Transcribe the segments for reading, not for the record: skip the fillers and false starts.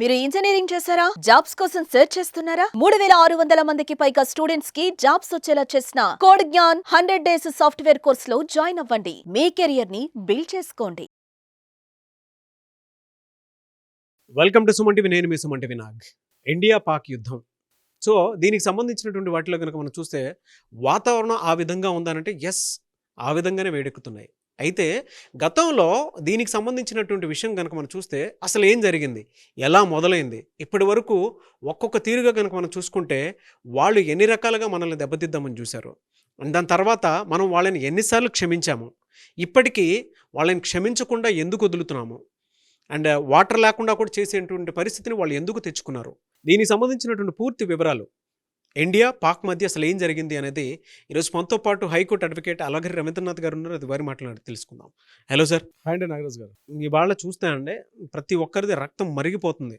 మీరు ఇంజనీరింగ్ చేశారా? జాబ్స్ కోసం సెర్చ్ చేస్తున్నారా? 3600 మందికి పైగా స్టూడెంట్స్ కి జాబ్స్ వచ్చేలా చేసిన code Gyan 100 days software course లో జాయిన్ అవ్వండి. మీ కెరియర్ ని బిల్డ్ చేసుకోండి. Welcome to Suman TV. నేను మీ సుమన్ టీవీ నాగ్. ఇండియా పాక్ యుద్ధం. సో దీనికి సంబంధించినటువంటి వాటిలో కనుక మనం చూస్తే వాతావరణం ఆ విధంగా ఉందనంటే ఎస్, ఆ విధంగానే వేడెక్కుతున్నాయి. అయితే గతంలో దీనికి సంబంధించినటువంటి విషయం కనుక మనం చూస్తే అసలు ఏం జరిగింది, ఎలా మొదలైంది, ఇప్పటి వరకు ఒక్కొక్క తీరుగా కనుక మనం చూసుకుంటే వాళ్ళు ఎన్ని రకాలుగా మనల్ని దెబ్బతిద్దామని చూశారు. దాని తర్వాత మనం వాళ్ళని ఎన్నిసార్లు క్షమించాము, ఇప్పటికీ వాళ్ళని క్షమించకుండా ఎందుకు వదులుతున్నాము, అండ్ వాటర్ లేకుండా కూడా చేసేటువంటి పరిస్థితిని వాళ్ళు ఎందుకు తెచ్చుకున్నారు, దీనికి సంబంధించినటువంటి పూర్తి వివరాలు, ఇండియా పాక్ మధ్య అసలు ఏం జరిగింది అనేది ఈరోజు మనతో పాటు హైకోర్టు అడ్వకేట్ అలగిరి రవీంద్రనాథ్ గారు ఉన్నారు. అది వారి మాట్లాడి తెలుసుకుందాం. Hello sir. హాయ్ అండి నాగరాజ్ గారు. ఇవాళ చూస్తే అండి ప్రతి ఒక్కరిది రక్తం మరిగిపోతుంది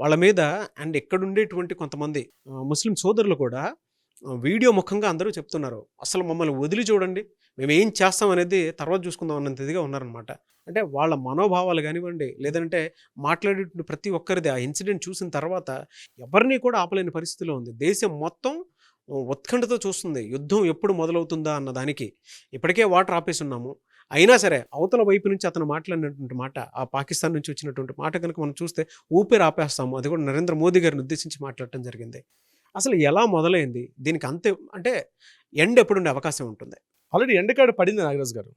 వాళ్ళ మీద. అండ్ ఇక్కడ ఉండేటువంటి కొంతమంది ముస్లిం సోదరులు కూడా వీడియో ముఖంగా అందరూ చెప్తున్నారు, అసలు మమ్మల్ని వదిలి చూడండి, మేము ఏం చేస్తాం అనేది తర్వాత చూసుకుందాం అన్నంత ఇదిగా ఉన్నారనమాట. అంటే వాళ్ళ మనోభావాలు కానివ్వండి, లేదంటే మాట్లాడే ప్రతి ఒక్కరిది ఆ ఇన్సిడెంట్ చూసిన తర్వాత ఎవరిని కూడా ఆపలేని పరిస్థితిలో ఉంది. దేశం మొత్తం ఉత్కంఠతో చూస్తుంది యుద్ధం ఎప్పుడు మొదలవుతుందా అన్న దానికి. ఇప్పటికే వాటర్ ఆపేసి ఉన్నాము, అయినా సరే అవతల వైపు నుంచి అతను మాట్లాడినటువంటి మాట, ఆ పాకిస్తాన్ నుంచి వచ్చినటువంటి మాట కనుక మనం చూస్తే ఊపిరి ఆపేస్తాము. అది కూడా నరేంద్ర మోదీ గారిని ఉద్దేశించి మాట్లాడటం జరిగింది. అసలు ఎలా మొదలైంది, దీనికి అంతే అంటే ఎండ్ ఎప్పుడుండే అవకాశం ఉంటుంది? ఆల్రెడీ ఎండ్ కార్డు పడింది నాగరాజ్ గారు.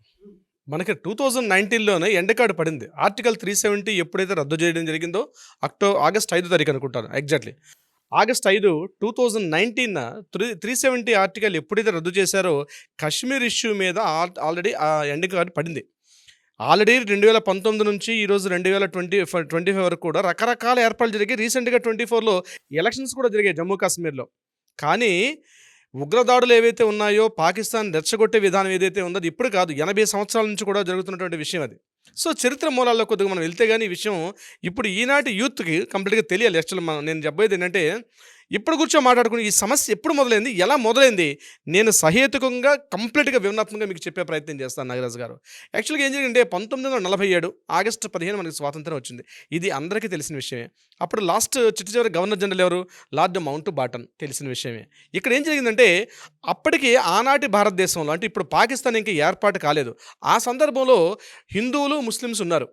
మనకి 2019లోనే ఎండ్ కార్డు పడింది. ఆర్టికల్ 370 ఎప్పుడైతే రద్దు చేయడం జరిగిందో ఆగస్ట్ 5 తారీఖు అనుకుంటాను ఎగ్జాక్ట్లీ. ఆగస్ట్ 5, 2019 370 ఆర్టికల్ ఎప్పుడైతే రద్దు చేశారో కశ్మీర్ ఇష్యూ మీద ఆల్రెడీ ఆ ఎండ్ కార్డు పడింది. ఆల్రెడీ 2019 నుంచి ఈరోజు 2025 వరకు కూడా రకరకాల ఏర్పాట్లు జరిగాయి. రీసెంట్గా 24లో ఎలక్షన్స్ కూడా జరిగాయి జమ్మూ కాశ్మీర్లో. కానీ ఉగ్రదాడులు ఏవైతే ఉన్నాయో, పాకిస్తాన్ రెచ్చగొట్టే విధానం ఏదైతే ఉందో అది ఇప్పుడు కాదు, 80 సంవత్సరాల నుంచి కూడా జరుగుతున్నటువంటి విషయం అది. సో చరిత్ర మూలాల్లో కొద్దిగా మనం వెళ్తే కానీ ఈ విషయం ఇప్పుడు ఈనాటి యూత్కి కంప్లీట్గా తెలియాలి. యాక్చువల్ నేను చెప్పేది ఏంటంటే, ఇప్పుడు కూర్చో మాట్లాడుకుని ఈ సమస్య ఎప్పుడు మొదలైంది, ఎలా మొదలైంది, నేను సహేతుకంగా కంప్లీట్గా వివరణాత్మకంగా మీకు చెప్పే ప్రయత్నం చేస్తాను నాగరాజ్ గారు. యాక్చువల్గా ఏం జరిగిందంటే 1947 ఆగస్టు 15 మనకి స్వాతంత్రం వచ్చింది. ఇది అందరికీ తెలిసిన విషయమే. అప్పుడు లాస్ట్ చివరి గవర్నర్ జనరల్ ఎవరు? లార్డ్ మౌంట్ బాటన్, తెలిసిన విషయమే. ఇక్కడ ఏం జరిగిందంటే అప్పటికి ఆనాటి భారతదేశంలో, అంటే ఇప్పుడు పాకిస్తాన్ ఇంకా ఏర్పాటు కాలేదు, ఆ సందర్భంలో హిందువులు ముస్లిమ్స్ ఉన్నారు.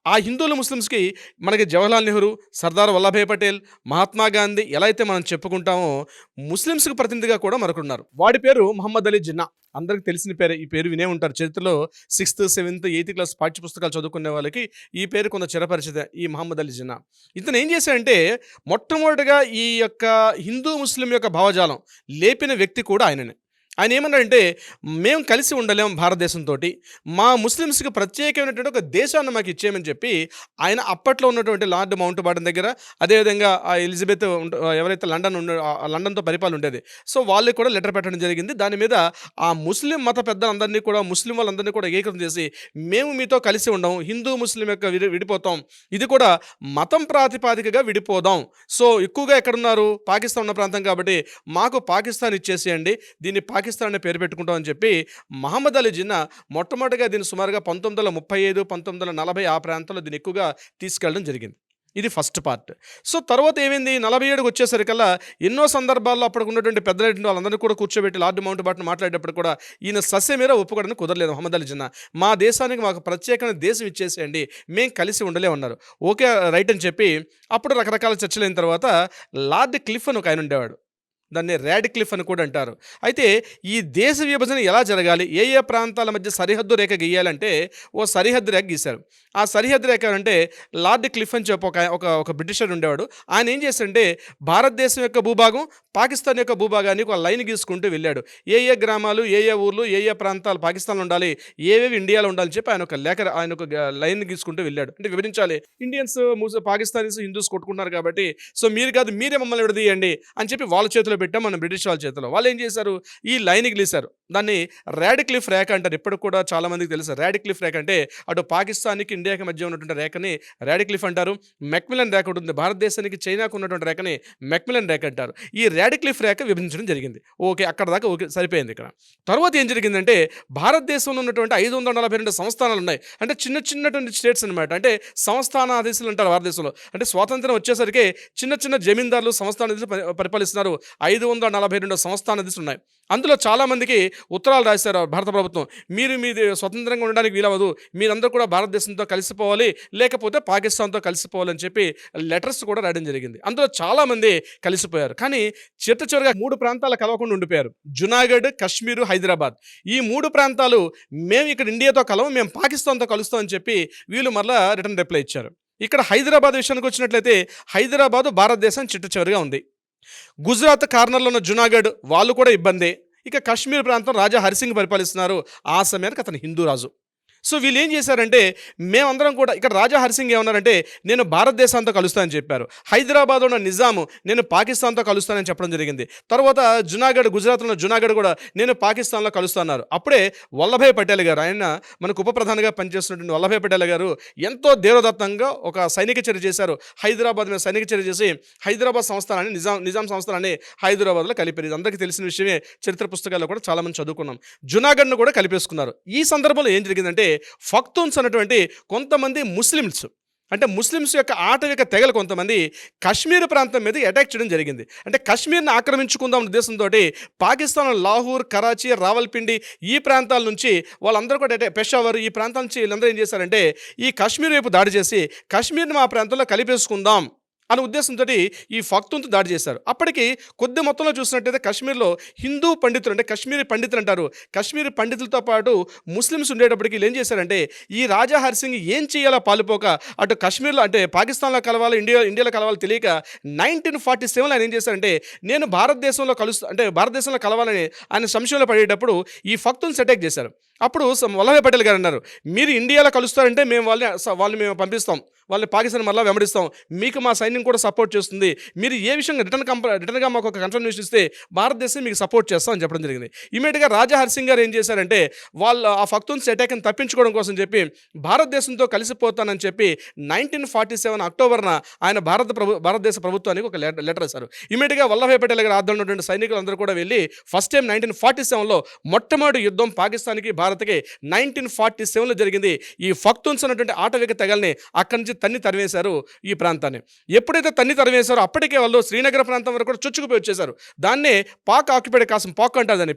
ఆ హిందువులు ముస్లిమ్స్కి మనకి జవహర్లాల్ నెహ్రూ, సర్దార్ వల్లభాయ్ పటేల్, మహాత్మా గాంధీ ఎలా అయితే మనం చెప్పుకుంటామో, ముస్లిమ్స్కి ప్రతినిధిగా కూడా మరొకరున్నారు. వాడి పేరు మహమ్మద్ అలీ జిన్నా. అందరికి తెలిసిన పేరు. ఈ పేరు వినే ఉంటారు. చరిత్రలో 6th, 7th, 8th క్లాస్ పాఠ్య పుస్తకాలు చదువుకునే వాళ్ళకి ఈ పేరు కొంత చిరపరిచిత. ఈ మహమ్మద్ అలీ జిన్నా ఇతను ఏం చేశాడంటే మొట్టమొదటిగా ఈ యొక్క హిందూ ముస్లిం యొక్క భావజాలం లేపిన వ్యక్తి కూడా ఆయననే. ఆయన ఏమన్నాడంటే, మేము కలిసి ఉండలేం భారతదేశంతో, మా ముస్లిమ్స్కి ప్రత్యేకమైనటువంటి ఒక దేశాన్ని మాకు ఇచ్చేయమని చెప్పి ఆయన అప్పట్లో ఉన్నటువంటి లార్డ్ మౌంట్ బాటన్ దగ్గర, అదేవిధంగా ఆ ఎలిజబెత్ ఎవరైతే లండన్తో పరిపాలన ఉండేది, సో వాళ్ళకి కూడా లెటర్ పెట్టడం జరిగింది. దాని మీద ఆ ముస్లిం మత పెద్దలందరినీ కూడా, ముస్లిం వాళ్ళందరినీ కూడా ఏకం చేసి, మేము మీతో కలిసి ఉండము, హిందూ ముస్లిం యొక్క విడిపోతాం, ఇది కూడా మతం ప్రాతిపాదికగా విడిపోదాం, సో ఎక్కువగా ఎక్కడున్నారు, పాకిస్తాన్ ఉన్న ప్రాంతం కాబట్టి మాకు పాకిస్తాన్ ఇచ్చేసేయండి, దీన్ని పాకిస్తాన్ అనే పేరు పెట్టుకుంటామని చెప్పి మహమ్మద్ అలీ జిన్నా మొట్టమొదటిగా దీన్ని సుమారుగా 1935, 1940 ఆ ప్రాంతంలో దీన్ని ఎక్కువగా తీసుకెళ్ళడం జరిగింది. ఇది ఫస్ట్ పార్ట్. సో తర్వాత ఏమైంది, 47కి వచ్చేసరికల్లా ఎన్నో సందర్భాల్లో అప్పటికి ఉన్నటువంటి పెద్దలైన వాళ్ళందరినీ కూడా కూర్చోబెట్టి లార్డ్ మౌంట్ బాటన్ మాట్లాడేటప్పుడు కూడా ఈయన సస్యమీర ఒప్పుకోవడానికి కుదరలేదు. మహమ్మద్ అలీ జిన్నా, మా దేశానికి మాకు ప్రత్యేకమైన దేశం ఇచ్చేసేయండి, మేము కలిసి ఉండలేమన్నారు. ఓకే రైట్ అని చెప్పి అప్పుడు రకరకాల చర్చలు అయిన తర్వాత లార్డ్ క్లిఫ్ అని ఒక ఆయన ఉండేవాడు. దాన్ని రాడిక్లిఫ్ అని కూడా అంటారు. అయితే ఈ దేశ విభజన ఎలా జరగాలి, ఏ ఏ ప్రాంతాల మధ్య సరిహద్దు రేఖ గీయాలంటే ఓ సరిహద్దు రేఖ గీశారు. ఆ సరిహద్దు రేఖ అంటే లార్డ్ క్లిఫ్ అని చెప్పి ఒక బ్రిటిషర్ ఉండేవాడు. ఆయన ఏం చేశాడంటే భారతదేశం యొక్క భూభాగం, పాకిస్తాన్ యొక్క భూభాగానికి ఒక లైన్ గీసుకుంటూ వెళ్ళాడు. ఏ ఏ గ్రామాలు, ఏ ఏ ఊర్లు, ఏ ఏ ప్రాంతాలు పాకిస్తాన్లో ఉండాలి, ఏవేవి ఇండియాలో ఉండాలని చెప్పి ఆయన ఒక లైన్ గీసుకుంటూ వెళ్ళాడు. అంటే వివరించాలి, ఇండియన్స్ పాకిస్తానీస్ హిందూస్ కొట్టుకుంటున్నారు కాబట్టి, సో మీరు కాదు, మీరే మమ్మల్ని విడదీయండి అని చెప్పి వాళ్ళ చేతిలో పెట్టాం మనం బ్రిటిష్ వాళ్ళ చేతిలో. వాళ్ళు ఏం చేశారు, ఈ లైన్ గీశారు. దాన్ని రాడిక్లిఫ్ రేఖ అంటారు. ఇప్పటికి కూడా చాలా మందికి తెలుసు. రాడిక్లిఫ్ రేఖ అంటే అటు పాకిస్తాన్కి ఇండియాకి మధ్య ఉన్నటువంటి రేఖని రాడిక్లిఫ్ అంటారు. మెక్మిలన్ రేఖ ఉంటుంది, భారతదేశానికి చైనాకు ఉన్నటువంటి రేఖని మెక్మిలన్ రేఖ అంటారు. ఈ రాడిక్లిఫ్ రేఖ విభజించడం జరిగింది. ఓకే, అక్కడ దాకా ఓకే, సరిపోయింది. ఇక్కడ తర్వాత ఏం జరిగిందంటే భారతదేశంలో ఉన్నటువంటి 542 సంస్థానాలు ఉన్నాయి. అంటే చిన్న చిన్నటువంటి స్టేట్స్ అనమాట. అంటే సంస్థానాధీశులు అంటారు భారతదేశంలో. అంటే స్వాతంత్రం వచ్చేసరికి చిన్న చిన్న జమీందారులు సంస్థానాధీశులు పరిపాలిస్తున్నారు. 542 సంస్థానాధీశులు ఉన్నాయి. అందులో చాలామందికి ఉత్తరాలు రాశారు భారత ప్రభుత్వం. మీది స్వతంత్రంగా ఉండడానికి వీలవదు, మీరందరూ కూడా భారతదేశంతో కలిసిపోవాలి, లేకపోతే పాకిస్తాన్తో కలిసిపోవాలని చెప్పి లెటర్స్ కూడా రాయడం జరిగింది. అందులో చాలామంది కలిసిపోయారు. కానీ చివరిగా 3 ప్రాంతాలు కలవకుండా ఉండిపోయారు. జునాగఢ్, కశ్మీరు, హైదరాబాద్. ఈ 3 ప్రాంతాలు మేము ఇక్కడ ఇండియాతో కలవం, మేము పాకిస్తాన్తో కలుస్తామని చెప్పి వీళ్ళు మరలా రిటర్న్ రిప్లై ఇచ్చారు. ఇక్కడ హైదరాబాద్ విషయానికి వచ్చినట్లయితే హైదరాబాదు భారతదేశం చివరిగా ఉంది. గుజరాత్ కార్నర్లో ఉన్న జునాగఢ్ వాళ్ళు కూడా ఇబ్బందే. ఇక కశ్మీర్ ప్రాంతం రాజా హరిసింగ్ పరిపాలిస్తున్నారు. ఆ సమయానికి అతను హిందూ రాజు. సో వీళ్ళు ఏం చేశారంటే మేమందరం కూడా ఇక్కడ రాజా హరిసింగ్ ఏమన్నారంటే నేను భారతదేశంతో కలుస్తానని చెప్పారు. హైదరాబాద్ ఉన్న నిజాము నేను పాకిస్తాన్తో కలుస్తానని చెప్పడం జరిగింది. తర్వాత జునాగఢ్, గుజరాత్లో ఉన్న జునాగఢ్ కూడా నేను పాకిస్తాన్లో కలుస్తున్నారు. అప్పుడే వల్లభాయ్ పటేల్ గారు, ఆయన మనకు ఉప ప్రధానిగా పనిచేస్తున్నటువంటి వల్లభాయ్ పటేల్ గారు ఎంతో ధీరోదత్తంగా ఒక సైనిక చర్య చేశారు. హైదరాబాద్ మీద సైనిక చర్య చేసి హైదరాబాద్ సంస్థానాన్ని నిజాం సంస్థానాన్ని హైదరాబాద్లో కలిపారు. ఇది అందరికీ తెలిసిన విషయమే, చరిత్ర పుస్తకాల్లో కూడా చాలామంది చదువుకున్నాం. జునాగఢ్ను కూడా కలిపేసుకున్నారు. ఈ సందర్భంలో ఏం జరిగిందంటే ఫక్తూన్స్ అన్నటువంటి కొంతమంది ముస్లిమ్స్, అంటే ముస్లిమ్స్ యొక్క ఆటవిక తెగలు కొంతమంది కశ్మీర్ ప్రాంతం మీద అటాక్ చేయడం జరిగింది. అంటే కశ్మీర్ని ఆక్రమించుకుందాం ఉద్దేశంతో పాకిస్తాన్ లాహోర్, కరాచీ, రావల్పిండి ఈ ప్రాంతాల నుంచి వాళ్ళందరూ కూడా పెషావర్ ఈ ప్రాంతాల నుంచి వీళ్ళందరూ ఏం చేశారంటే ఈ కశ్మీర్ వైపు దాడి చేసి కశ్మీర్ని మా ప్రాంతంలో కలిపేసుకుందాం అనే ఉద్దేశంతో ఈ ఫక్తూన్తో దాడి చేశారు. అప్పటికి కొద్ది మొత్తంలో చూసినట్టయితే కశ్మీర్లో హిందూ పండితులు, అంటే కశ్మీరీ పండితులు అంటారు, కశ్మీరీ పండితులతో పాటు ముస్లిమ్స్ ఉండేటప్పటికి వీళ్ళు ఏం చేశారంటే ఈ రాజా హరిసింగ్ ఏం చేయాలో పాలుపోక అటు కశ్మీర్లో అంటే పాకిస్తాన్లో కలవాలి, ఇండియాలో కలవాలి తెలియక 1947లో ఆయన ఏం చేశారంటే నేను భారతదేశంలో భారతదేశంలో కలవాలని ఆయన సంశయంలో పడేటప్పుడు ఈ ఫక్తూన్స్ అటాక్ చేశారు. అప్పుడు వల్లభాయ్ పటేల్ గారు అన్నారు, మీరు ఇండియాలో కలుస్తారంటే మేము వాళ్ళని మేము పంపిస్తాం, వాళ్ళని పాకిస్తాన్ మళ్ళీ వెంబడిస్తాం, మీకు మా సైన్యం కూడా సపోర్ట్ చేస్తుంది, మీరు ఏ విషయంగా రిటర్న్గా మాకు ఒక కన్ఫర్మేషన్ ఇస్తే భారతదేశం మీకు సపోర్ట్ చేస్తాం అని చెప్పడం జరిగింది. ఇమీడియట్గా రాజా హరిసింగ్ గారు ఏం చేశారంటే వాళ్ళు ఆ ఫక్తూన్స్ అటాక్ని తప్పించుకోవడం కోసం చెప్పి భారతదేశంతో కలిసిపోతానని చెప్పి 1947 అక్టోబర్న ఆయన భారతదేశ ప్రభుత్వానికి ఒక లెటర్ ఇస్తారు. ఇమీడియట్గా వల్లభాయ్ పటేల్ గారు ఆధ్వర్యంలో ఉన్నటువంటి సైనికులు అందరూ కూడా వెళ్ళి ఫస్ట్ టైం 1947లో మొట్టమొదటి యుద్ధం పాకిస్తాన్కి భారత్కి 1947లో జరిగింది. ఈ ఫక్తూన్స్ అన్నటువంటి ఆటవిక తెగల్ని అక్కడి నుంచి తన్ని తరివేశారు ఈ ప్రాంతాన్ని. ఎప్పుడైతే తన్ని తరివేశారో అప్పటికే వాళ్ళు శ్రీనగర్ ప్రాంతం వరకు కూడా చొచ్చుకుపోయి వచ్చేసారు. దాన్నే పాక్ ఆక్యుపైడ్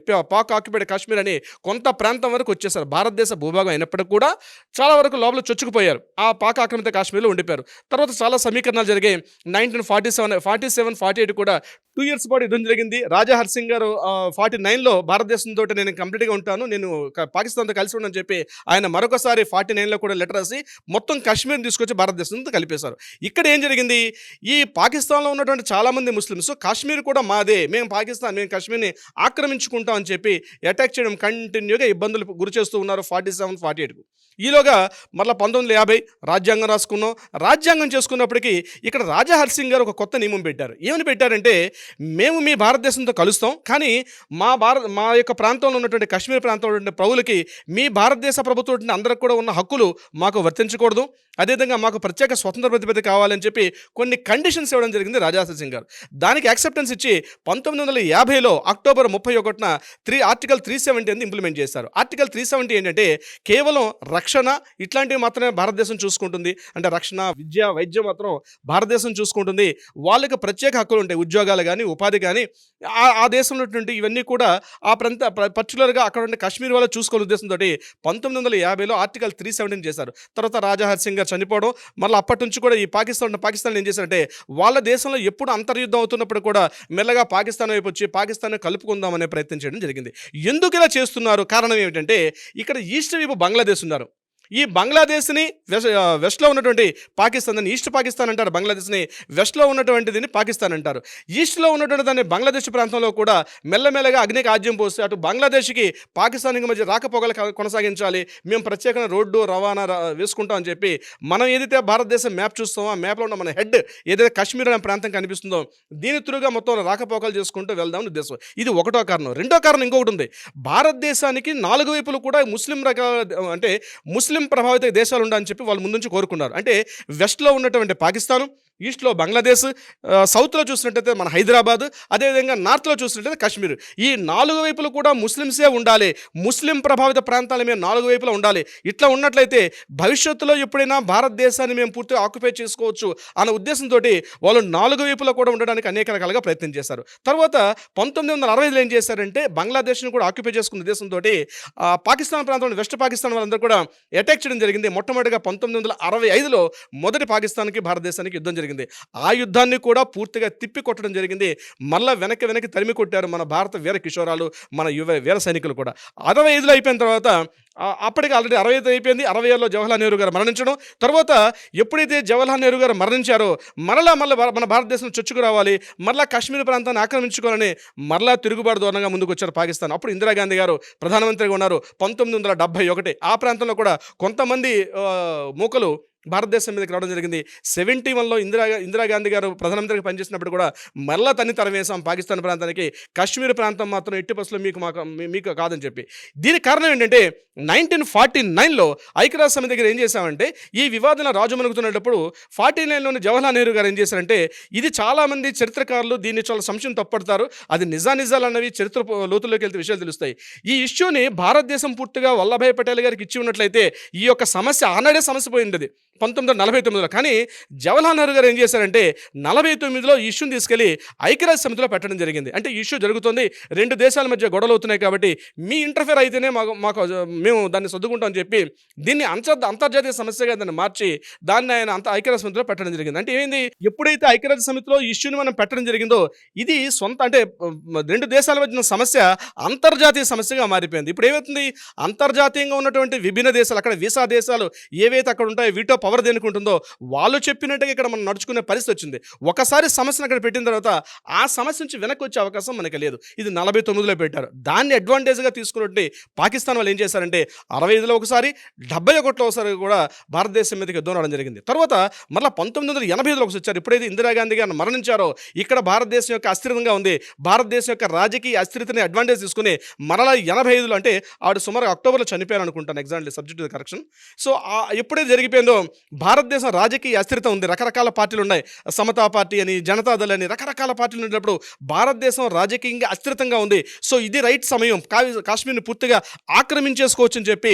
కాశ్మీర్ అని కొంత ప్రాంతం వరకు వచ్చేసారు. భారతదేశ భూభాగం అయినప్పటికీ కూడా చాలా వరకు లోపల చొచ్చుకుపోయారు. ఆ పాక్ ఆక్రమిత కాశ్మీర్లో ఉండిపోయారు. తర్వాత చాలా సమీకరణాలు జరిగాయి. 1947-48 కూడా 2 years పాటు యుద్ధం జరిగింది. రాజా హరిసింగ్ గారు 49లో భారతదేశంతో నేను కంప్లీట్గా ఉంటాను, నేను పాకిస్తాన్తో కలిసి ఉండని చెప్పి ఆయన మరొకసారి 49లో కూడా లెటర్ రాసి మొత్తం కాశ్మీర్ని తీసుకొచ్చి భారతదేశంతో కలిపేశారు. ఇక్కడ ఏం జరిగింది, ఈ పాకిస్తాన్లో ఉన్నటువంటి చాలామంది ముస్లిమ్స్ కాశ్మీర్ కూడా మాదే, మేము కాశ్మీర్ని ఆక్రమించుకుంటాం అని చెప్పి అటాక్ చేయడం కంటిన్యూగా ఇబ్బందులు గురి చేస్తూ ఉన్నారు 47-48కు. ఈలోగా మళ్ళీ 1950 రాజ్యాంగం రాసుకున్నాం. రాజ్యాంగం చేసుకున్నప్పటికీ ఇక్కడ రాజా హరిసింగ్ గారు ఒక కొత్త నియమం పెట్టారు. ఏమని పెట్టారంటే మేము మీ భారతదేశంతో కలుస్తాం, కానీ మా యొక్క ప్రాంతంలో ఉన్నటువంటి కశ్మీర్ ప్రాంతంలో ఉన్నటువంటి ప్రజలకి మీ భారతదేశ ప్రభుత్వం అందరికి కూడా ఉన్న హక్కులు మాకు వర్తించకూడదు, అదేవిధంగా మాకు ప్రత్యేక స్వతంత్ర ప్రతిపత్తి కావాలని చెప్పి కొన్ని కండిషన్స్ ఇవ్వడం జరిగింది రాజా హరిసింగ్ గారు. దానికి యాక్సెప్టెన్స్ ఇచ్చి 1950లో అక్టోబర్ 31న ఆర్టికల్ 370 ఇంప్లిమెంట్ చేశారు. ఆర్టికల్ 370 ఏంటంటే కేవలం రక్షణ ఇట్లాంటివి మాత్రమే భారతదేశం చూసుకుంటుంది, అంటే రక్షణ, విద్య, వైద్యం మాత్రం భారతదేశం చూసుకుంటుంది. వాళ్ళకి ప్రత్యేక హక్కులు ఉంటాయి, ఉద్యోగాలు కానీ, ఉపాధి కానీ, ఆ దేశంలో ఉన్నటువంటి ఇవన్నీ కూడా ఆ పర్టికులర్గా అక్కడ ఉండే కశ్మీర్ వాళ్ళు చూసుకోవాల ఉద్దేశంతో 1950లో ఆర్టికల్ 370 చేశారు. తర్వాత రాజా హరిసింగ్ గారు చనిపోవడం, మళ్ళీ అప్పటి నుంచి కూడా ఈ పాకిస్తాన్ ఏం చేశారంటే వాళ్ళ దేశంలో ఎప్పుడు అంతర్యుద్ధం అవుతున్నప్పుడు కూడా మెల్లగా పాకిస్తాన్ వైపు వచ్చి పాకిస్తాన్ కలుపుకుందాం అనే ప్రయత్నం చేయడం జరిగింది. ఎందుకు ఇలా చేస్తున్నారు, కారణం ఏమిటంటే ఇక్కడ ఈస్ట్ వైపు బంగ్లాదేశ్ ఉన్నారు, ఈ బంగ్లాదేశ్ని వెస్ట్లో ఉన్నటువంటి పాకిస్తాన్, దాన్ని ఈస్ట్ పాకిస్తాన్ అంటారు, బంగ్లాదేశ్ని వెస్ట్లో ఉన్నటువంటి దీన్ని పాకిస్తాన్ అంటారు. ఈస్ట్లో ఉన్నటువంటి దాన్ని బంగ్లాదేశ్ ప్రాంతంలో కూడా మెల్లమెల్లగా అగ్నికి ఆజ్యం పోస్తే అటు బంగ్లాదేశ్కి పాకిస్తాన్కి మధ్య రాకపోకలు కొనసాగించాలి, మేము ప్రత్యేకంగా రోడ్డు రవాణా వేసుకుంటాం అని చెప్పి మనం ఏదైతే భారతదేశం మ్యాప్ చూస్తామో ఆ మ్యాప్లో ఉన్న మన హెడ్ ఏదైతే కాశ్మీర్ అనే ప్రాంతం కనిపిస్తుందో దీని త్రూగా మొత్తం రాకపోకలు చేసుకుంటూ వెళ్దామని ఉద్దేశం. ఇది ఒకటో కారణం. రెండో కారణం ఇంకొకటి ఉంది. భారతదేశానికి నాలుగు వైపులు కూడా ముస్లిం అంటే ముస్లిం ప్రభావిత దేశాలు ఉండాలని చెప్పి వాళ్ళు ముందు నుంచి కోరుకున్నారు. అంటే వెస్ట్లో ఉన్నటువంటి పాకిస్తాను, ఈస్ట్లో బంగ్లాదేశ్, సౌత్లో చూసినట్టయితే మన హైదరాబాద్, అదేవిధంగా నార్త్లో చూసినట్టయితే కాశ్మీర్. ఈ నాలుగు వైపులు కూడా ముస్లిమ్సే ఉండాలి, ముస్లిం ప్రభావిత ప్రాంతాల మీద నాలుగు వైపులా ఉండాలి. ఇట్లా ఉన్నట్లయితే భవిష్యత్తులో ఎప్పుడైనా భారతదేశాన్ని మేము పూర్తిగా ఆక్యుపై చేసుకోవచ్చు అన్న ఉద్దేశంతో వాళ్ళు నాలుగు వైపులా కూడా ఉండడానికి అనేక రకాలుగా ప్రయత్నం చేశారు. తర్వాత 1965లో ఏం చేశారంటే బంగ్లాదేశ్ని కూడా ఆక్యుపై చేసుకున్న ఉద్దేశంతో పాకిస్తాన్ ప్రాంతంలో వెస్ట్ పాకిస్తాన్ వాళ్ళందరూ కూడా అటాక్ చేయడం జరిగింది. మొట్టమొదటిగా 1965లో మొదటి పాకిస్తాన్కి భారతదేశానికి యుద్ధం జరిగింది. ఆ యుద్ధాన్ని కూడా పూర్తిగా తిప్పి కొట్టడం జరిగింది. మళ్ళీ వెనక్కి తరిమి కొట్టారు మన భారత వీర కిషోరాలు, మన వీర సైనికులు కూడా. 65లో అయిపోయిన తర్వాత అప్పటికి ఆల్రెడీ 65 అయిపోయింది. 66లో జవహర్లాల్ నెహ్రూ గారు మరణించడం. తర్వాత ఎప్పుడైతే జవహర్లాల్ నెహ్రూ గారు మరణించారో మరలా మన భారతదేశం చొచ్చుకు రావాలి, మరలా కాశ్మీర్ ప్రాంతాన్ని ఆక్రమించుకోవాలని మరలా తిరుగుబాటు ధోరణంగా ముందుకు వచ్చారు పాకిస్తాన్. అప్పుడు ఇందిరాగాంధీ గారు ప్రధానమంత్రిగా ఉన్నారు 1971. ఆ ప్రాంతంలో కూడా కొంతమంది మూకలు భారతదేశం మీదకి రావడం జరిగింది. 71లో ఇందిరాగాంధీ గారు ప్రధానమంత్రిగా పనిచేసినప్పుడు కూడా మళ్ళా తన్ని తరవేశాం పాకిస్తాన్ ప్రాంతానికి, కాశ్మీర్ ప్రాంతం మాత్రం ఎట్టి పరిస్థితుల్లో మీకు కాదని చెప్పి. దీనికి కారణం ఏంటంటే 1949లో ఐక్యరాజ్య సమితి దగ్గర ఏం చేశామంటే ఈ వివాదన రాజుమనుగుతున్నప్పుడు 49లోని జవహర్లాల్ నెహ్రూ గారు ఏం చేశారంటే, ఇది చాలామంది చరిత్రకారులు దీన్ని చాలా సంశయం తప్పడతారు, అది నిజాలు అన్నవి చరిత్ర లోతుల్లోకి వెళ్తే విషయాలు తెలుస్తాయి. ఈ ఇష్యూని భారతదేశం పూర్తిగా వల్లభాయ్ పటేల్ గారికి ఇచ్చి ఉన్నట్లయితే ఈ యొక్క సమస్య ఆనాడే సమస్య పోయింది 1949లో. కానీ జవహర్లాల్ నెహ్రూ గారు ఏం చేశారంటే 49లో ఈ ఇష్యూని తీసుకెళ్లి ఐక్యరాజ్య సమితిలో పెట్టడం జరిగింది. అంటే ఈ ఇష్యూ జరుగుతుంది, రెండు దేశాల మధ్య గొడవలు అవుతున్నాయి కాబట్టి మీ ఇంటర్ఫేర్ అయితేనే మేము దాన్ని సర్దుకుంటాం అని చెప్పి దీన్ని అంతర్జాతీయ సమస్యగా దాన్ని మార్చి దాన్ని ఆయన ఐక్యరాజ్య సమితిలో పెట్టడం జరిగింది. అంటే ఏమైంది, ఎప్పుడైతే ఐక్యరాజ్య సమితిలో ఈ ఇష్యూని మనం పెట్టడం జరిగిందో ఇది అంటే రెండు దేశాల మధ్య సమస్య అంతర్జాతీయ సమస్యగా మారిపోయింది. ఇప్పుడు ఏమవుతుంది, అంతర్జాతీయంగా ఉన్నటువంటి విభిన్న దేశాలు, అక్కడ వీసా దేశాలు ఏవైతే అక్కడ ఉంటాయో వీటో పవర్ దేనికి ఉంటుందో వాళ్ళు చెప్పినట్టుగా ఇక్కడ మనం నడుచుకునే పరిస్థితి వచ్చింది. ఒకసారి సమస్యను అక్కడ పెట్టిన తర్వాత ఆ సమస్య నుంచి వెనక్కి వచ్చే అవకాశం మనకి లేదు. ఇది 49లో పెట్టారు. దాన్ని అడ్వాంటేజ్గా తీసుకున్నట్టు పాకిస్తాన్ వాళ్ళు ఏం చేశారంటే 65లో ఒకసారి 71లో ఒకసారి కూడా భారతదేశం మీదకి యుద్ధం రావడం జరిగింది. తర్వాత మళ్ళీ 1985లో ఒకసారి వచ్చారు. ఎప్పుడైతే ఇందిరాగాంధీ గారు మరణించారో ఇక్కడ భారతదేశం యొక్క అస్థిరంగా ఉంది, భారతదేశం యొక్క రాజకీయ అస్థిరతని అడ్వాంటేజ్ తీసుకుని మరలా 85లో అంటే ఆవిడ సుమారు అక్టోబర్లో చనిపోయారు అనుకుంటాను, ఎగ్జాక్ట్లీ సబ్జెక్ట్ కరెక్షన్. సో ఎప్పుడైతే జరిగిపోయిందో భారతదేశం రాజకీయ అస్థిరత ఉంది, రకరకాల పార్టీలు ఉన్నాయి, సమతా పార్టీ అని, జనతాదళ్ అని రకరకాల పార్టీలు ఉన్నప్పుడు భారతదేశం రాజకీయంగా అస్థిరతంగా ఉంది. సో ఇది రైట్ సమయం, కాశ్మీర్ని పూర్తిగా ఆక్రమించేసుకోవచ్చు అని చెప్పి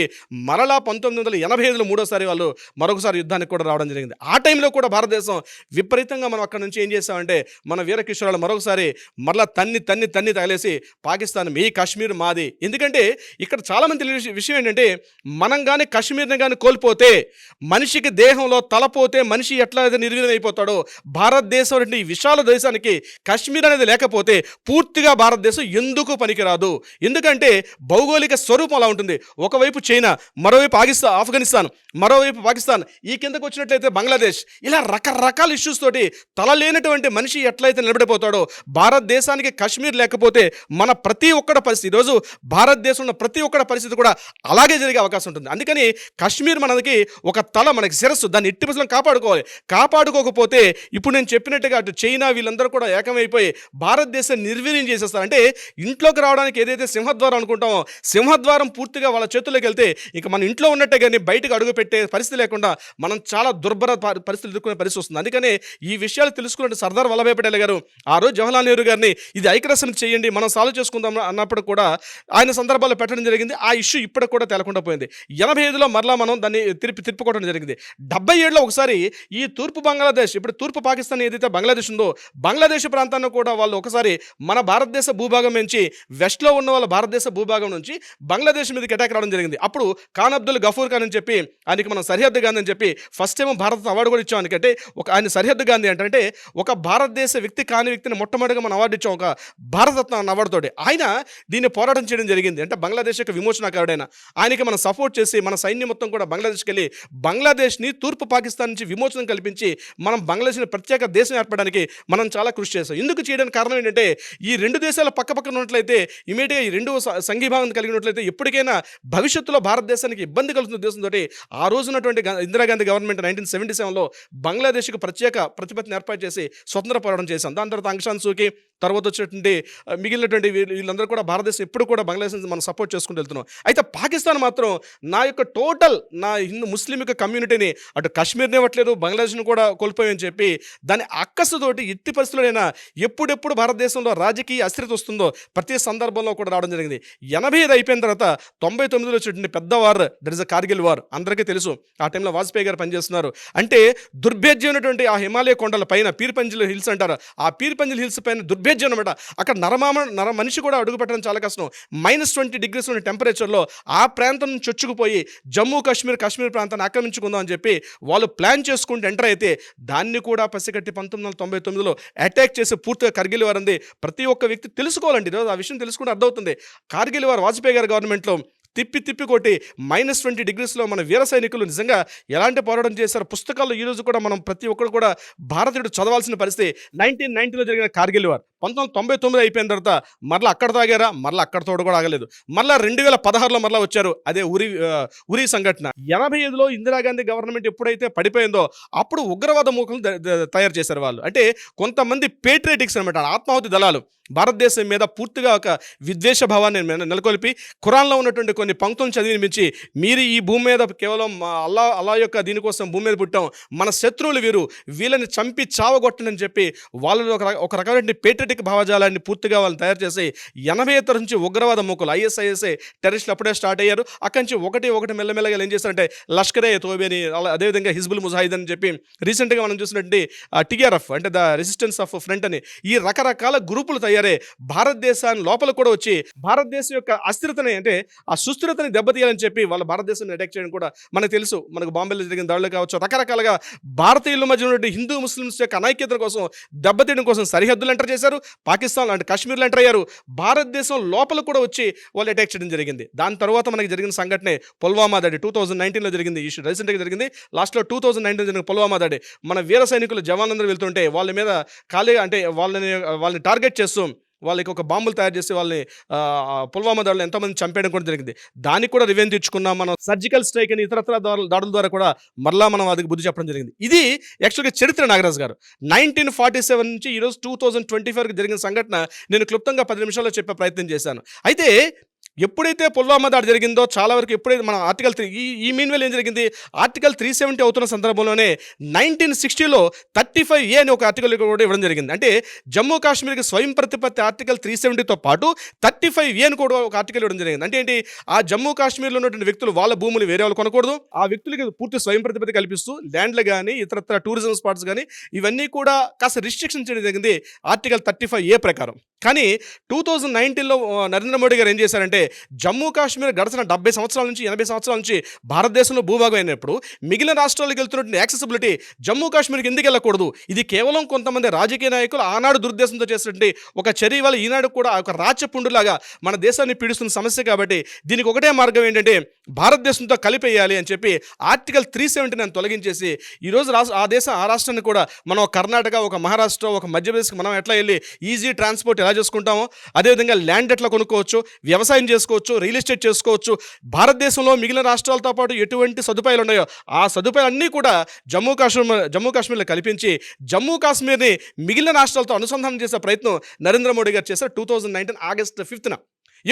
మరలా 1985లో మూడోసారి వాళ్ళు మరొకసారి యుద్ధానికి కూడా రావడం జరిగింది. ఆ టైంలో కూడా భారతదేశం విపరీతంగా మనం అక్కడ నుంచి ఏం చేసామంటే మన వీరకిషోరాలు మరొకసారి మరలా తన్ని తగలేసి పాకిస్తాన్ మీ కాశ్మీర్ మాది. ఎందుకంటే ఇక్కడ చాలామంది తెలియని విషయం ఏంటంటే మనం కానీ కాశ్మీర్ని కానీ కోల్పోతే మనిషికి దేహంలో తలపోతే మనిషి ఎట్లా అయితే నిర్వీర్యం అయిపోతాడో భారతదేశం అంటే ఈ విశాల దేశానికి కాశ్మీర్ అనేది లేకపోతే పూర్తిగా భారతదేశం ఎందుకు పనికిరాదు. ఎందుకంటే భౌగోళిక స్వరూపం అలా ఉంటుంది. ఒకవైపు చైనా, మరోవైపు ఆఫ్ఘనిస్తాన్, మరోవైపు పాకిస్తాన్, ఈ కిందకు వచ్చినట్లయితే బంగ్లాదేశ్, ఇలా రకరకాల ఇష్యూస్ తోటి తలలేనటువంటి మనిషి ఎట్లయితే నిలబడిపోతాడో భారతదేశానికి కాశ్మీర్ లేకపోతే మన ప్రతి ఒక్కడి పరిస్థితి, ఈరోజు భారతదేశంలో ప్రతి ఒక్కడి పరిస్థితి కూడా అలాగే జరిగే అవకాశం ఉంటుంది. అందుకని కాశ్మీర్ మనకి ఒక తల, మనకి శిరస్సు, దాన్ని ఎట్టి పరిస్థితుల్లో కాపాడుకోవాలి. కాపాడుకోకపోతే ఇప్పుడు నేను చెప్పినట్టుగా అటు చైనా వీళ్ళందరూ కూడా ఏకమైపోయి భారతదేశాన్ని నిర్వీర్యం చేసేస్తారు. అంటే ఇంట్లోకి రావడానికి ఏదైతే సింహద్వారం అనుకుంటామో సింహద్వారం పూర్తిగా వాళ్ళ చేతుల్లోకి వెళ్తే ఇక మన ఇంట్లో ఉన్నట్టే కానీ బయటకు అడుగు పెట్టే పరిస్థితి లేకుండా మనం చాలా దుర్భర పరిస్థితులు ఎదుర్కొనే పరిస్థితి వస్తుంది. అందుకనే ఈ విషయాలు తెలుసుకున్నట్టు సర్దార్ వల్లభాయ్ పటేల్ గారు ఆ రోజు జవహర్లాల్ నెహ్రూ గారిని ఇది ఐక్యరాజ్య సమితి చేయండి మనం సాల్వ్ చేసుకుందాం అన్నప్పుడు కూడా ఆయన సందర్భాల్లో పెట్టడం జరిగింది. ఆ ఇష్యూ ఇప్పటికి కూడా తేలకుండా పోయింది. 85లో మరలా మనం దాన్ని తిప్పుకోవడం జరిగింది. 77లో ఒకసారి ఈ తూర్పు బంగ్లాదేశ్, ఇప్పుడు తూర్పు పాకిస్తాన్ ఏదైతే బంగ్లాదేశ్ ఉందో బంగ్లాదేశ్ ప్రాంతాన్ని కూడా వాళ్ళు ఒకసారి మన భారతదేశ భూభాగం నుంచి వెస్ట్లో ఉన్న వాళ్ళ భారతదేశ భూభాగం నుంచి బంగ్లాదేశ్ మీదకి అటాక్ రావడం జరిగింది. అప్పుడు ఖాన్ అబ్దుల్ గఫూర్ ఖాన్ అని చెప్పి ఆయనకి మనం సరిహద్దు గాంధీ అని చెప్పి ఫస్ట్ టైం భారత అవార్డు కూడా ఇచ్చాం. అంటే ఆయన సరిహద్దు గాంధీ అంటే ఒక భారతదేశ వ్యక్తి కాని వ్యక్తిని మొట్టమొదటిగా మనం అవార్డు ఇచ్చాం, ఒక భారతరత్న అన్న అవార్డుతోటి. ఆయన దీన్ని పోరాటం చేయడం జరిగింది. అంటే బంగ్లాదేశ్ యొక్క విమోచనకారుడైన ఆయనకి మనం సపోర్ట్ చేసి మన సైన్యం మొత్తం కూడా బంగ్లాదేశ్కి వెళ్ళి బంగ్లాదేశ్ని తూర్పు పాకిస్తాన్ నుంచి విమోచనం కల్పించి మనం బంగ్లాదేశ్ని ప్రత్యేక దేశం ఏర్పడడానికి మనం చాలా కృషి చేస్తాం. ఎందుకు చేయడానికి కారణం ఏంటంటే ఈ రెండు దేశాల పక్కపక్కన ఉన్నట్లయితే ఇమీడియట్గా ఈ రెండు సంఘీభావం కలిగినట్లయితే ఎప్పటికైనా భవిష్యత్తులో భారతదేశానికి ఇబ్బంది కలుగుతున్న ఉద్దేశంతో ఆ రోజు ఉన్నటువంటి ఇందిరాగాంధీ గవర్నమెంట్ 1977లో బంగ్లాదేశ్కి ప్రత్యేక ప్రతిపత్తిని ఏర్పాటు చేసి స్వతంత్ర పోరాటం చేశాం. దాని తర్వాత అంగ్ సాన్ సూకీ తర్వాత వచ్చినటువంటి మిగిలినటువంటి వీళ్ళందరూ కూడా భారతదేశం ఎప్పుడు కూడా బంగ్లాదేశ్ మనం సపోర్ట్ చేసుకుంటూ వెళ్తున్నాం. అయితే పాకిస్తాన్ మాత్రం నా యొక్క టోటల్ నా హిందూ ముస్లిం యొక్క కమ్యూనిటీని అటు కాశ్మీర్ని ఇవ్వట్లేదు, బంగ్లాదేశ్ని కూడా కోల్పోయని చెప్పి దాని అక్కసుతోటి ఎట్టి పరిస్థితులైనా ఎప్పుడెప్పుడు భారతదేశంలో రాజకీయ అస్థిరత వస్తుందో ప్రతి సందర్భంలో కూడా రావడం జరిగింది. 85 అయిపోయిన తర్వాత 99లో వచ్చినటువంటి పెద్ద war, that is a Kargil war, అందరికీ తెలుసు. ఆ టైంలో వాజ్పేయి గారు పనిచేస్తున్నారు. అంటే దుర్భేద్యమైనటువంటి ఆ హిమాలయ కొండల పైన పీర్పంజిల్ హిల్స్ అంటారు, ఆ పీర్పంజిల్ హిల్స్ పైన దుర్భేద్యం అనమాట. అక్కడ నర మనిషి కూడా అడుగు పెట్టడం చాలా కష్టం. -20 degrees ఉన్న టెంపరేచర్లో ఆ ప్రాంతం నుంచి చొచ్చుకుపోయి జమ్మూ కాశ్మీర్ ప్రాంతాన్ని ఆక్రమించుకుందాం అని చెప్పి వాళ్ళు ప్లాన్ చేసుకుంటూ ఎంటర్ అయితే దాన్ని కూడా పసిగట్టి 1999లో అటాక్ చేసి పూర్తిగా కార్గిల్ వార్ అంది ప్రతి ఒక్క వ్యక్తి తెలుసుకోవాలండి. ఈరోజు ఆ విషయం తెలుసుకుంటే అర్థమవుతుంది. కార్గిల్ వార్ వాజ్పేయి గారి గవర్నమెంట్లో తిప్పి కొట్టి -20 degreesలో మన వీర సైనికులు నిజంగా ఎలాంటి పోరాటం చేశారు పుస్తకాల్లో ఈరోజు కూడా మనం ప్రతి ఒక్కరు కూడా భారతీయుడు చదవాల్సిన పరిస్థితి. 1990లో జరిగిన కార్గిల్ వార్ 1999 అయిపోయిన తర్వాత మరలా అక్కడ తాగారా, మరలా అక్కడతోడు కూడా ఆగలేదు. మరలా 2016లో మరలా వచ్చారు, అదే ఉరి సంఘటన. 85లో ఇందిరాగాంధీ గవర్నమెంట్ ఎప్పుడైతే పడిపోయిందో అప్పుడు ఉగ్రవాద మూకలు తయారు చేశారు వాళ్ళు. అంటే కొంతమంది పేట్రియటిక్స్ అనమాట, ఆత్మాహుతి దళాలు భారతదేశం మీద పూర్తిగా ఒక విద్వేష భావాన్ని నెలకొల్పి ఖురాన్లో ఉన్నటువంటి కొన్ని పంక్తులను చదివినిపించి మీరు ఈ భూమి మీద కేవలం అల్లా యొక్క దీనికోసం భూమి మీద పుట్టాం, మన శత్రువులు వీళ్ళని చంపి చావగొట్టనని చెప్పి వాళ్ళు ఒక రకమైన పేట్రియటిక్ భావజాలాన్ని పూర్తిగా వాళ్ళని తయారు చేసి 80 నుంచి ఉగ్రవాద మూకలు ISIS టెర్రరిస్టులు అప్పుడే స్టార్ట్ అయ్యారు. అక్కడి నుంచి ఒకటి మెల్లమెల్లగా ఏం చేస్తారంటే లష్కరే తోబేని, అదేవిధంగా హిజ్బుల్ ముజాహిద్ అని చెప్పి రీసెంట్గా మనం చూసినటువంటి TRF అంటే ద రెసిస్టెన్స్ ఆఫ్ ఫ్రంట్ అని ఈ రకరకాల గ్రూపులు తయారే భారతదేశాన్ని లోపల కూడా వచ్చి భారతదేశం యొక్క అస్థిరతని అంటే ఆ సుస్థిరతని దెబ్బతీయాలని చెప్పి వాళ్ళ భారతదేశాన్ని అటాక్ చేయడం కూడా మనకు తెలుసు. మనకు బాంబేలో జరిగిన దాడులు కావచ్చు, రకరకాలుగా భారతీయుల మధ్య ఉన్నటువంటి హిందూ ముస్లిమ్స్ యొక్క అనైక్యత కోసం దెబ్బతీయడం కోసం సరిహద్దులు ఎంటర్ చేశారు, పాకిస్తాన్ అంటే కాశ్మీర్లో ఎంటర్ అయ్యారు, భారతదేశం లోపల కూడా వచ్చి వాళ్ళు అటాక్ చేయడం జరిగింది. దాని తర్వాత మనకి జరిగిన సంఘటనే పుల్వామా దాడి 2019లో జరిగింది. ఇష్యూ రీసెంట్గా జరిగింది. లాస్ట్లో 2019 జరిగిన పుల్వామా దాడి మన వీర సైనికులు జవాన్లందరూ వెళ్తుంటే వాళ్ళ మీద వాళ్ళని టార్గెట్ చేస్తూ వాళ్ళకి ఒక బాంబులు తయారు చేసి వాళ్ళని పుల్వామా దాడులు ఎంతోమంది చంపేయడం కూడా జరిగింది. దానికి కూడా రివెంజ్ తెచ్చుకున్నాం మనం. సర్జికల్ స్ట్రైక్ అని ఇతరత్ర దాడుల ద్వారా కూడా మరలా మనం అది బుద్ధి చెప్పడం జరిగింది. ఇది యాక్చువల్గా చరిత్ర నాగరాజు గారు. 1947 నుంచి ఈరోజు 2024కి జరిగిన సంఘటన నేను క్లుప్తంగా 10 నిమిషాల్లో చెప్పే ప్రయత్నం చేశాను. అయితే ఎప్పుడైతే పుల్వామా దాడి జరిగిందో చాలా వరకు ఎప్పుడైతే మన ఆర్టికల్ 3 ఈ మీన్వేల్ ఏం జరిగింది, ఆర్టికల్ 370 అవుతున్న సందర్భంలోనే 1960లో 35A అని ఒక ఆర్టికల్ కూడా ఇవ్వడం జరిగింది. అంటే జమ్మూ కాశ్మీర్కి స్వయం ప్రతిపత్తి ఆర్టికల్ 370తో పాటు 35A అని కూడా ఒక ఆర్టికల్ ఇవ్వడం జరిగింది. అంటే ఏంటి, ఆ జమ్మూ కాశ్మీర్లో ఉన్నటువంటి వ్యక్తులు వాళ్ళ భూములు వేరే వాళ్ళు కొనకూడదు, ఆ వ్యక్తులకి పూర్తి స్వయం ప్రతిపత్తి కల్పిస్తూ ల్యాండ్లు కానీ ఇతరత్ర టూరిజం స్పాట్స్ కానీ ఇవన్నీ కూడా కాస్త రిస్ట్రిక్షన్ చేయడం జరిగింది ఆర్టికల్ 35A ప్రకారం. కానీ 2019లో నరేంద్ర మోడీ గారు ఏం చేశారంటే జమ్మూ కాశ్మీర్ గడిచిన 70 సంవత్సరాల నుంచి 80 సంవత్సరాల నుంచి భారతదేశంలో భూభాగం అయినప్పుడు మిగిలిన రాష్ట్రాలకు వెళ్తున్నటువంటి యాక్సెసిబిలిటీ జమ్మూ కాశ్మీర్కి ఎందుకు వెళ్ళకూడదు, ఇది కేవలం కొంతమంది రాజకీయ నాయకులు ఆనాడు దురుద్దేశంతో చేసినటువంటి ఒక చర్య వల్ల ఈనాడు కూడా ఒక రాచపుండులాగా మన దేశాన్ని పీడిస్తున్న సమస్య. కాబట్టి దీనికి ఒకటే మార్గం ఏంటంటే భారతదేశంతో కలిపేయాలి అని చెప్పి ఆర్టికల్ 370 తొలగించేసి ఈరోజు ఆ రాష్ట్రాన్ని కూడా మనం కర్ణాటక, ఒక మహారాష్ట్ర, ఒక మధ్యప్రదేశ్కి మనం ఎట్లా వెళ్ళి ఈజీ ట్రాన్స్పోర్ట్ ఎలా చేసుకుంటామో అదేవిధంగా ల్యాండ్ ఎట్లా కొనుక్కోవచ్చు, వ్యవసాయం చేసుకోవచ్చు, రియల్ ఎస్టేట్ చేసుకోవచ్చు. భారతదేశంలో మిగిలిన రాష్ట్రాలతో పాటు ఎటువంటి సదుపాయాలు ఉన్నాయో ఆ సదుపాయాలన్నీ కూడా జమ్మూ కాశ్మీర్లో కల్పించి జమ్మూ కాశ్మీర్ని మిగిలిన రాష్ట్రాలతో అనుసంధానం చేసే ప్రయత్నం నరేంద్ర మోడీ గారు చేశారు 2019 ఆగస్టు 5న.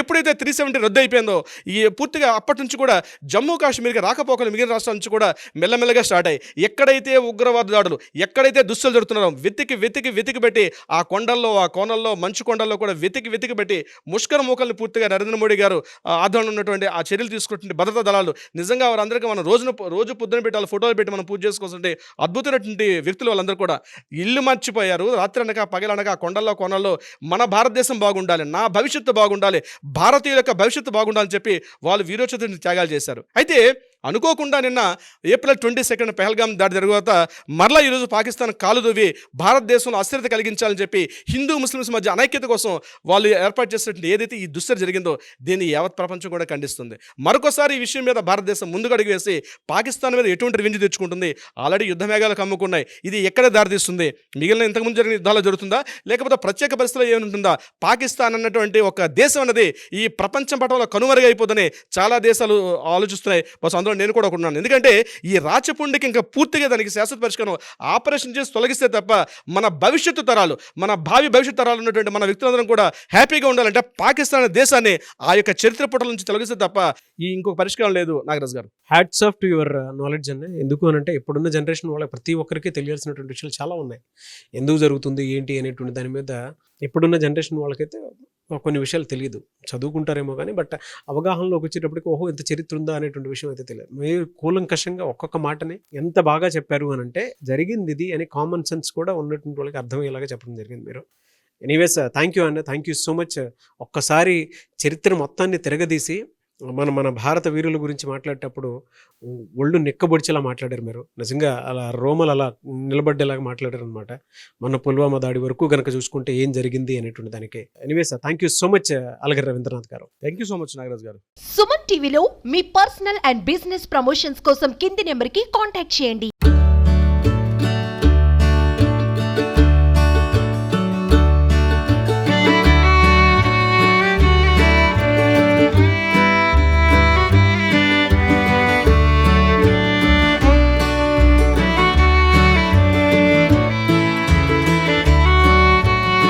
ఎప్పుడైతే 370 రద్దు అయిపోయిందో ఈ పూర్తిగా అప్పటి నుంచి కూడా జమ్మూ కాశ్మీర్కి రాకపోకలు మిగిలిన రాష్ట్రాల నుంచి కూడా మెల్లమెల్లగా స్టార్ట్ అయ్యి ఎక్కడైతే ఉగ్రవాద దాడులు ఎక్కడైతే దుస్తులు జరుగుతున్నారో వెతికి పెట్టి ఆ కొండల్లో ఆ కోనల్లో మంచు కొండల్లో కూడా వెతికి పెట్టి ముష్కర మూకల్ని పూర్తిగా నరేంద్ర మోడీ గారు ఆధ్వర్యంలో ఉన్నటువంటి ఆ చర్యలు తీసుకుంటుంటే భద్రతా దళాలు నిజంగా వారందరికీ మనం రోజు పొద్దున పెట్టి వాళ్ళ ఫోటోలు పెట్టి మనం పూజ చేసుకోవాల్సింటే అద్భుతమైనటువంటి వ్యక్తులు వాళ్ళందరూ కూడా ఇల్లు మర్చిపోయారు. రాత్రి అనక పగలనక కొండల్లో కోనల్లో మన భారతదేశం బాగుండాలి, నా భవిష్యత్తు బాగుండాలి, భారతీయుల యొక్క భవిష్యత్తు బాగుండాలని చెప్పి వాళ్ళు వీరోచిత త్యాగాలు చేశారు. అయితే అనుకోకుండా నిన్న ఏప్రిల్ 22 పెహల్గాం దాడి తర్వాత మరలా ఈరోజు పాకిస్తాన్ కాలు దువ్వి భారతదేశంలో అస్థిరత కలిగించాలని చెప్పి హిందూ ముస్లిమ్స్ మధ్య అనైక్యత కోసం వాళ్ళు ఏర్పాటు చేసినటువంటి ఏదైతే ఈ దుశ్చర్య జరిగిందో దీన్ని యావత్ ప్రపంచం కూడా ఖండిస్తుంది. మరొకసారి ఈ విషయం మీద భారతదేశం ముందుకు అడుగు వేసి పాకిస్తాన్ మీద ఎటువంటి రివెంజ్ తెచ్చుకుంటుంది? ఆల్రెడీ యుద్ధ మేఘాలు కమ్ముకున్నాయి. ఇది ఎక్కడ దారితీస్తుంది? మిగిలిన ఇంతకుముందు జరిగిన యుద్ధాలు జరుగుతుందా, లేకపోతే ప్రత్యేక పరిస్థితులు ఏముంటుందా? పాకిస్తాన్ అన్నటువంటి ఒక దేశం అన్నది ఈ ప్రపంచం పటంలో కనుమరుగైపోతుందని చాలా దేశాలు ఆలోచిస్తున్నాయి. బస్ అందులో నేను కూడా ఉన్నాను. ఎందుకంటే ఈ రాచపుండికి ఇంకా పూర్తిగా దానికి శాశ్వత పరిష్కారం ఆపరేషన్ చేసి తొలగిస్తే తప్ప మన భవిష్యత్తు తరాలు, మన భవిష్యత్తు తరాలు ఉన్నటువంటి మన వ్యక్తులందరం కూడా హ్యాపీగా ఉండాలంటే పాకిస్తాన్ దేశాన్ని ఆ యొక్క చరిత్ర పుటల నుంచి తొలగిస్తే తప్ప ఈ ఇంకొక పరిష్కారం లేదు. నాగరాజ్ గారు, hats off to your knowledge అండి. ఎందుకు అనంటే ఇప్పుడున్న జనరేషన్ వాళ్ళ ప్రతి ఒక్కరికి తెలియాల్సినటువంటి విషయాలు చాలా ఉన్నాయి. ఎందుకు జరుగుతుంది ఏంటి అనేటువంటి దాని మీద ఇప్పుడున్న జనరేషన్ వాళ్ళకైతే కొన్ని విషయాలు తెలియదు. చదువుకుంటారేమో కానీ బట్ అవగాహనలోకి వచ్చేటప్పటికి ఓహో ఇంత చరిత్ర ఉందా అనేటువంటి విషయం అయితే తెలియదు. మీరు కూలంకషంగా ఒక్కొక్క మాటని ఎంత బాగా చెప్పారు అని అంటే జరిగింది ఇది అని కామన్ సెన్స్ కూడా ఉన్నటువంటి వాళ్ళకి అర్థమయ్యేలాగా చెప్పడం జరిగింది మీరు. ఎనీవేస్ థ్యాంక్ యూ అండి, థ్యాంక్ యూ సో మచ్. ఒక్కసారి చరిత్ర మొత్తాన్ని తిరగదీసి మన భారత వీరుల గురించి మాట్లాడేటప్పుడు ఒళ్ళు నిక్కబొడిచేలా మాట్లాడారు మీరు. నిజంగా అలా రోమలు అలా నిలబడ్డేలాగా మాట్లాడారు అనమాట. మన పుల్వామా దాడి వరకు కనుక చూసుకుంటే ఏం జరిగింది అనేటువంటి దానికి. Anyways thank you so much Alagar Ravindranath గారు. Thank you so much Nagaraj గారు. సుమన్ టీవీలో మీ పర్సనల్ అండ్ బిజినెస్ ప్రమోషన్స్ కోసం కింది నెంబర్కి కాంటాక్ట్ చేయండి.